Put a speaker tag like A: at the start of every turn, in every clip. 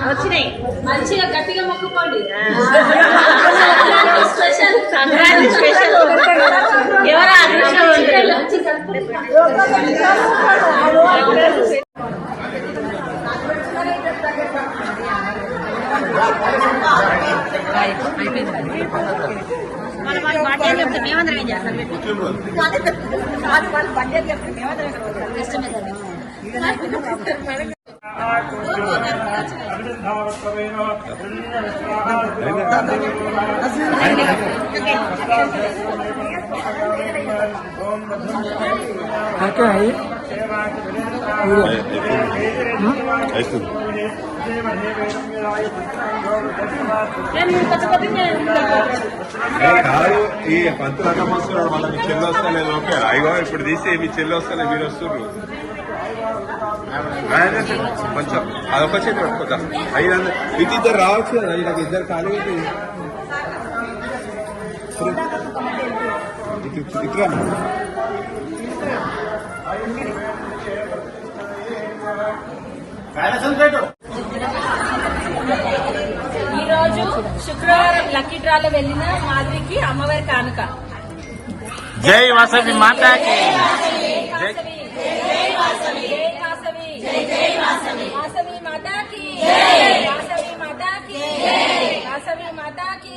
A: వచ్చినాయి మంచిగా గట్టిగా మొక్కుకోండి. స్పెషల్ సంక్రాంతి స్పెషల్ ఎవరు అదృష్టం వాళ్ళు బర్త్డే చెప్తే మేమందరం ఏం చేస్తాం? వాళ్ళు బర్త్డే చెప్తే మేమందరం కష్టమే కదా.
B: కాదు ఈ పంతులు అన్నం వస్తున్నాడు, మళ్ళీ మీ చెల్లి వస్తలేదు. ఓకే అయ్యో ఇప్పుడు తీసి మీ చెల్లి వస్తలే, మీరు వస్తున్నారు కొంచెం అదొక చేతి పట్టుకోద్దాం. అయినా ఇటు ఇద్దరు రావచ్చు కదా, నాకు ఇద్దరు ఖాళీ ఇట్లా
A: ఈరోజు శుక్రవారం లక్కీ డ్రాలో వెళ్ళిన మాధవికి అమ్మవారి కానుక.
C: జై వాసవి మాతాకి
A: వాసవి మాతాకి వాసవి మాతాకి.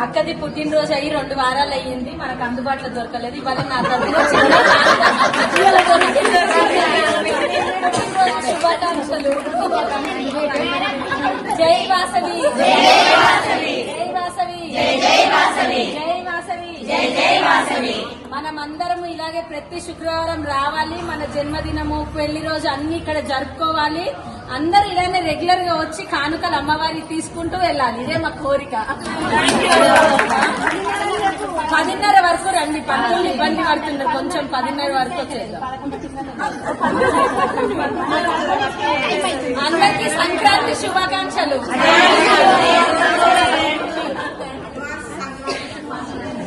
A: అక్కది పుట్టినరోజు అయ్యి 2 వారాలు అయ్యింది, మనకు అందుబాటులో దొరకలేదు. ఇవాళ నా తరఫున శుభాకాంక్షలు. జై వాసవి జై వాసవి జై వాసవి. మనమందరము ఇలాగే ప్రతి శుక్రవారం రావాలి. మన జన్మదినము, పెళ్లి రోజు అన్ని ఇక్కడ జరుపుకోవాలి. అందరు ఇలానే రెగ్యులర్ గా వచ్చి కానుకలు అమ్మవారి తీసుకుంటూ వెళ్ళాలి. ఇదే మా కోరిక. 10:30 వరకు రండి. పంతులు ఇబ్బంది పడుతున్నారు, కొంచెం 10:30 వరకు వచ్చేద్దాం. అందరికీ సంక్రాంతి శుభాకాంక్షలు.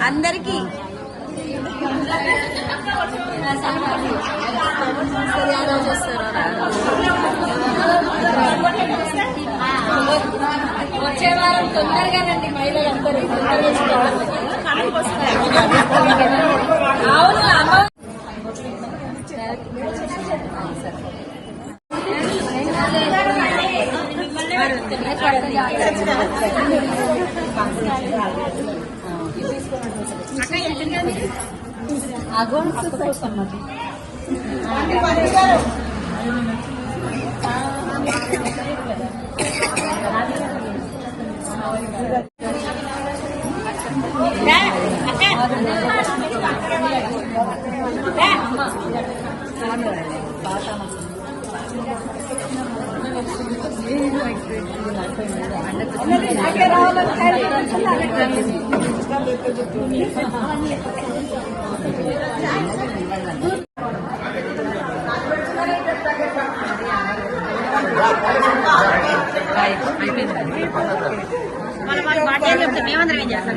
A: అందరికీ వచ్చే వారం తొందరగా రండి మహిళలందరూ. అవును అమ్మ అగౌంట్స్ కోసం వాళ్ళు బర్త్డే చెప్తే మేమందరం ఏం చేస్తాం?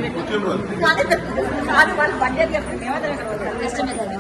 A: వాళ్ళు బర్త్డే చెప్తే మేమందరం కష్టమే కదా.